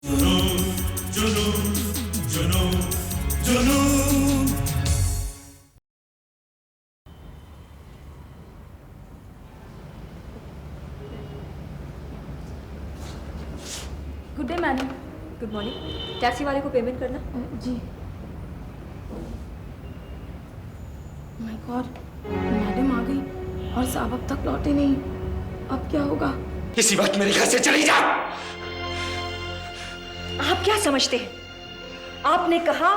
जुनून जुनून जुनून जुनून। Good day madam. Good morning. Taxi वाले को पेमेंट करना। जी। माय गॉड, मैडम आ गई और साहब अब तक लौटे नहीं। अब क्या होगा? इसी वक्त मेरे घर से चली जा। आप क्या समझते हैं? आपने कहा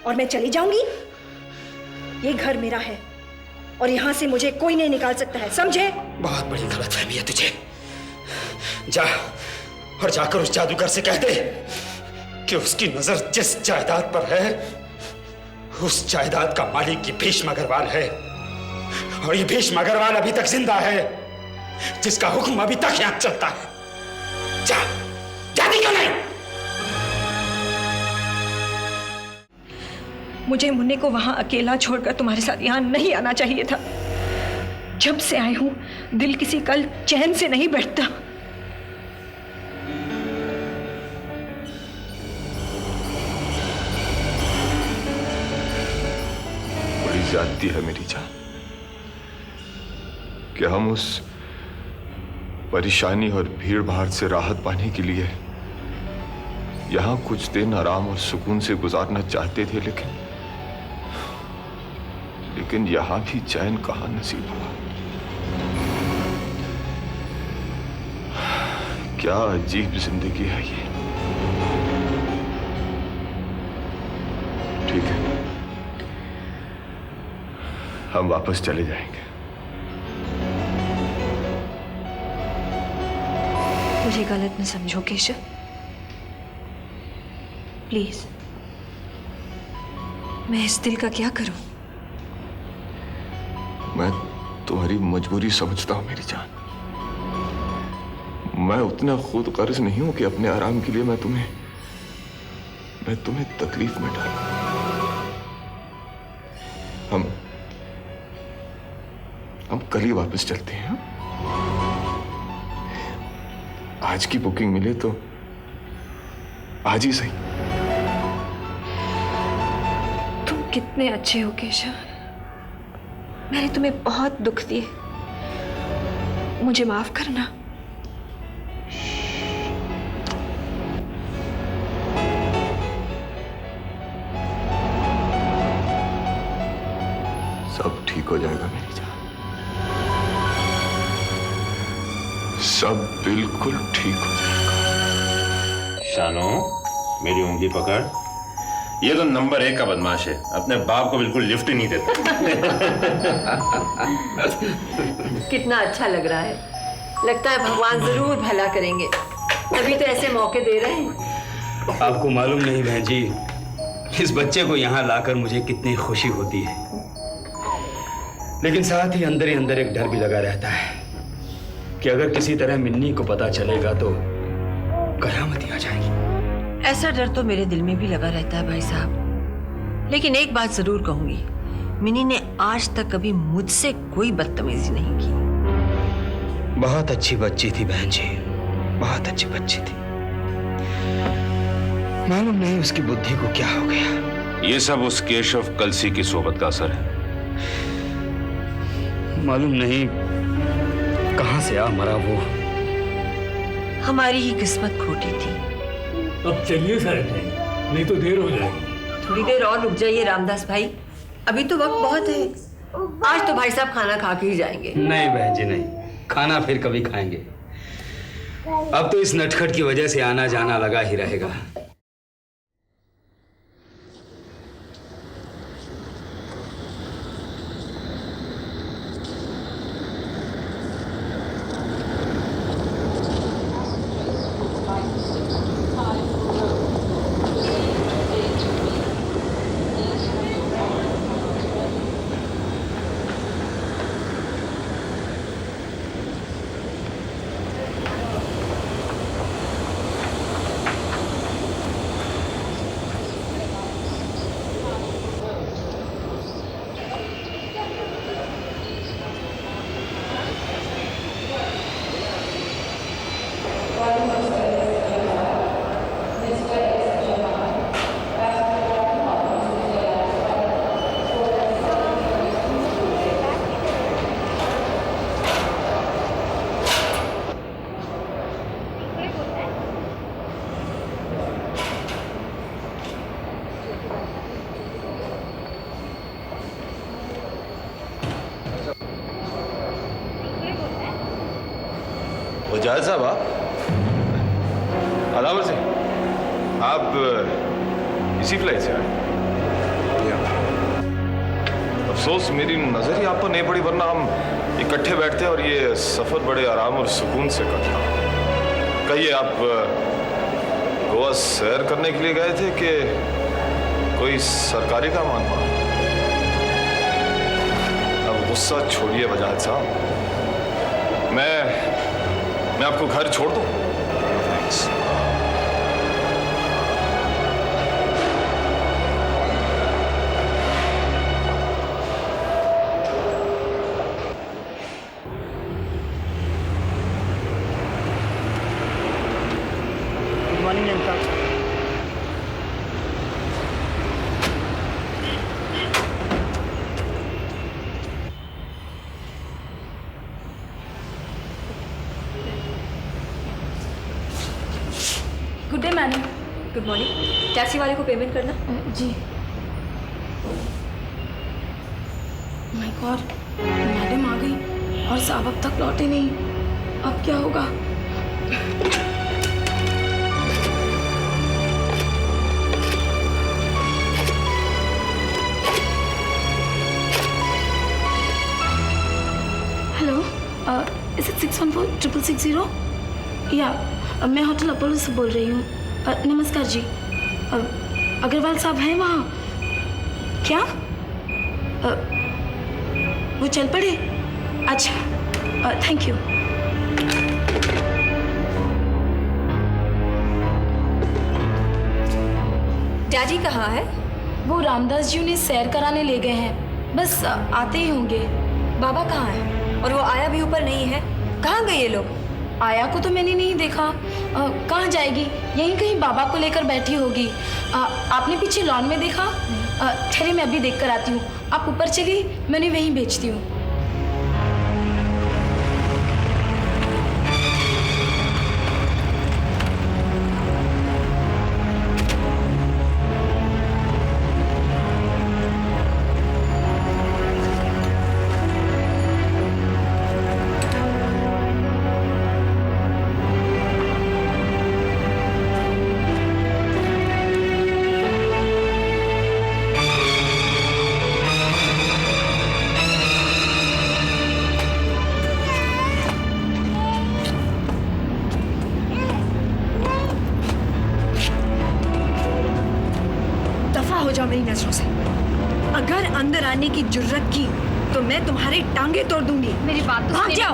और मैं चली जाऊंगी? ये घर मेरा है और यहां से मुझे कोई नहीं निकाल सकता है, समझे? बहुत बड़ी गलतफहमी है तुझे। जा और जाकर उस जादूगर से कह दे कि उसकी नजर जिस जायदाद पर है उस जायदाद का मालिक ये भीष्म अग्रवाल है, और ये भीष्म अग्रवाल अभी तक जिंदा है, जिसका हुक्म अभी तक यहां चलता है। जा, जाती क्यों नहीं? मुझे मुन्ने को वहां अकेला छोड़कर तुम्हारे साथ यहां नहीं आना चाहिए था। जब से आई हूं दिल किसी कल चैन से नहीं बैठता। बड़ी ज्यादती है मेरी जान कि हम उस परेशानी और भीड़ भाड़ से राहत पाने के लिए यहां कुछ दिन आराम और सुकून से गुजारना चाहते थे, लेकिन यहां भी चैन कहां नसीब हुआ। क्या अजीब जिंदगी है ये। ठीक है, हम वापस चले जाएंगे। मुझे गलत न समझो केशव, प्लीज। मैं इस दिल का क्या करूं? मैं तुम्हारी मजबूरी समझता हूं मेरी जान। मैं उतना खुद गर्ज नहीं हूं कि अपने आराम के लिए मैं तुम्हें तकलीफ में डालूं। हम कल ही वापस चलते हैं। आज की बुकिंग मिले तो आज ही सही। तुम कितने अच्छे हो केशव। मैंने तुम्हें बहुत दुख दिए, मुझे माफ करना। सब ठीक हो जाएगा मेरी जान, सब बिल्कुल ठीक हो जाएगा। शानो, मेरी उंगली पकड़। ये तो नंबर 1 का बदमाश है, अपने बाप को बिल्कुल लिफ्ट ही नहीं देता। कितना अच्छा लग रहा है। लगता है भगवान जरूर भला करेंगे, तभी तो ऐसे मौके दे रहे हैं। आपको मालूम नहीं बहन जी, इस बच्चे को यहाँ लाकर मुझे कितनी खुशी होती है, लेकिन साथ ही अंदर एक डर भी लगा रहता है कि अगर किसी तरह मिन्नी को पता चलेगा तो कयामत आ जाएगी। ऐसा डर तो मेरे दिल में भी लगा रहता है भाई साहब, लेकिन एक बात जरूर कहूंगी, मिनी ने आज तक कभी मुझसे कोई बदतमीजी नहीं की। बहुत अच्छी बच्ची थी बहन जी, बहुत अच्छी बच्ची थी। मालूम नहीं उसकी बुद्धि को क्या हो गया। ये सब उस केशव कलसी की सोबत का असर है। मालूम नहीं कहां से आ मरा वो। हमारी ही किस्मत खोटी थी। अब चलिए साहब जी, नहीं तो देर हो जाएगी। थोड़ी देर और रुक जाइए रामदास भाई, अभी तो वक्त बहुत है। आज तो भाई साहब खाना खा के ही जाएंगे। नहीं बहन जी नहीं, खाना फिर कभी खाएंगे। अब तो इस नटखट की वजह से आना जाना लगा ही रहेगा। वजाहत साहब अलावर से आप इसी फ्लाइट से आए? अफसोस मेरी नजर ही आप पर नहीं पड़ी, वरना हम इकट्ठे बैठते और ये सफर बड़े आराम और सुकून से कटता। कहिए, आप गोवा सैर करने के लिए गए थे कि कोई सरकारी काम आन पड़ा? अब गुस्सा छोड़िए वजाहत साहब, मैं आपको घर छोड़ दूं? थैंक्स। गुड मॉर्निंग अनका। Good day madam. Good morning. Taxi वाले को पेमेंट करना। जी। माय गॉड, मैडम आ गई और साहब अब तक लौटे नहीं। अब क्या होगा? Hello, is it 614-660? या मैं होटल अपोलो से बोल रही हूँ। नमस्कार जी। अग्रवाल साहब हैं वहाँ? क्या? वो चल पड़े? अच्छा, थैंक यू। डैडी कहाँ है? वो रामदास जी उन्हें सैर कराने ले गए हैं, बस आते ही होंगे। बाबा कहाँ है? और वो आया भी ऊपर नहीं है। कहाँ गए ये लोग? आया को तो मैंने नहीं देखा। कहाँ जाएगी? यहीं कहीं बाबा को लेकर बैठी होगी। आपने पीछे लॉन में देखा? ठहरे, मैं अभी देख कर आती हूँ। आप ऊपर चलिए, मैं उन्हें वहीं भेजती हूँ। हो जाओ मेरी नजरों से। अगर अंदर आने की जुर्रत की तो मैं तुम्हारी टांगे तोड़ दूंगी। मेरी बात तो भाग जाओ।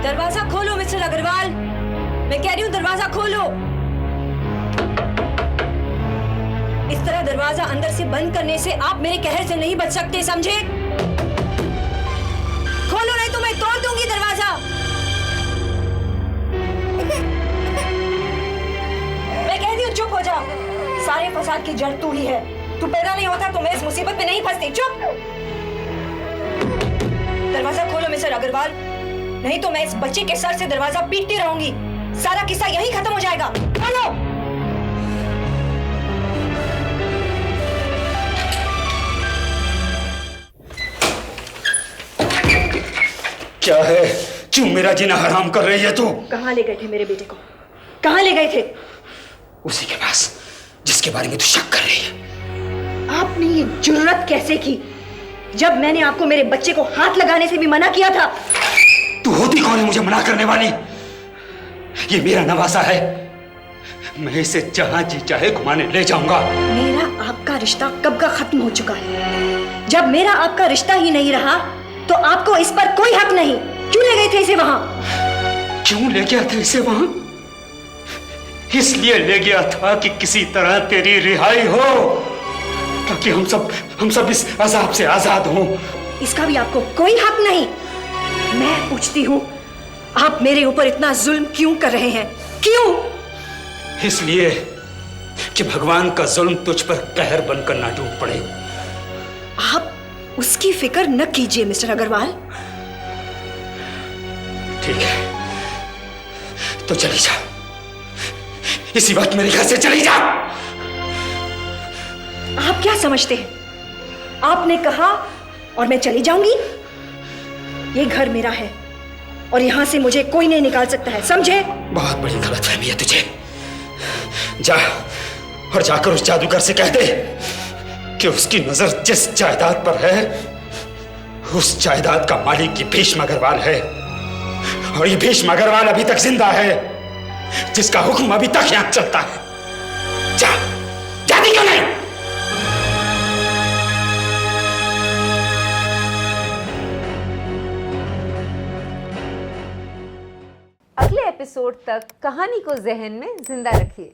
दरवाजा खोलो मिस्टर अग्रवाल, मैं कह रही हूँ दरवाजा खोलो। इस तरह दरवाजा अंदर से बंद करने से आप मेरे कहर से नहीं बच सकते, समझे? खोलो नहीं तो मैं तोड़ दूंगी दरवाजा। मैं कहती हूँ चुप हो जा। सारे फसाद की जड़ तू ही है। तू पैदा नहीं होता तो मैं इस मुसीबत में नहीं फंसती। चुप। दरवाजा खोलो मिस्टर अग्रवाल, नहीं तो मैं इस बच्चे के सर से दरवाजा पीटती रहूंगी। सारा किस्सा यहीं खत्म हो जाएगा। खोलो। क्या है? क्यों मेरा जीना हराम कर रही है तू? कहाँ ले गए थे मेरे बेटे को? कहाँ ले गए थे? उसी के पास जिसके बारे में तू शक कर रही है। आपने ये जुर्रत कैसे की, जब मैंने आपको मेरे बच्चे को हाथ लगाने से भी मना किया था? तू होती कौन है मुझे मना करने वाली? ये मेरा नवासा है, मैं इसे जहां जी चाहे घुमाने ले जाऊंगा। मेरा आपका रिश्ता कब का खत्म हो चुका है। जब मेरा आपका रिश्ता ही नहीं रहा तो आपको इस पर कोई हक नहीं। क्यों ले गए थे इसे वहां? क्यों ले गया था इसे वहां? इसलिए ले गया था कि किसी तरह तेरी रिहाई हो, ताकि हम सब इस अजाब से आजाद हों। इसका भी आपको कोई हक नहीं। मैं पूछती हूँ, आप मेरे ऊपर इतना जुल्म क्यों कर रहे हैं? क्यों? इसलिए कि भगवान का जुल्म तुझ पर कहर बनकर ना टूट पड़े। आप उसकी फिक्र न कीजिए मिस्टर अग्रवाल। ठीक है, तो चली जा, इसी वक्त मेरे घर से चली जा। आप क्या समझते हैं? आपने कहा और मैं चली जाऊंगी? ये घर मेरा है और यहां से मुझे कोई नहीं निकाल सकता है, समझे? बहुत बड़ी गलतफहमी है तुझे। जा और जाकर उस जादूगर से कह दे कि उसकी नजर जिस जायदाद पर है उस जायदाद का मालिक ये भीष्म अग्रवाल है, और ये भीष्म अग्रवाल अभी तक जिंदा है, जिसका हुक्म अभी तक यहां चलता है। जा, जाती क्यों नहीं? अगले एपिसोड तक कहानी को जहन में जिंदा रखिए।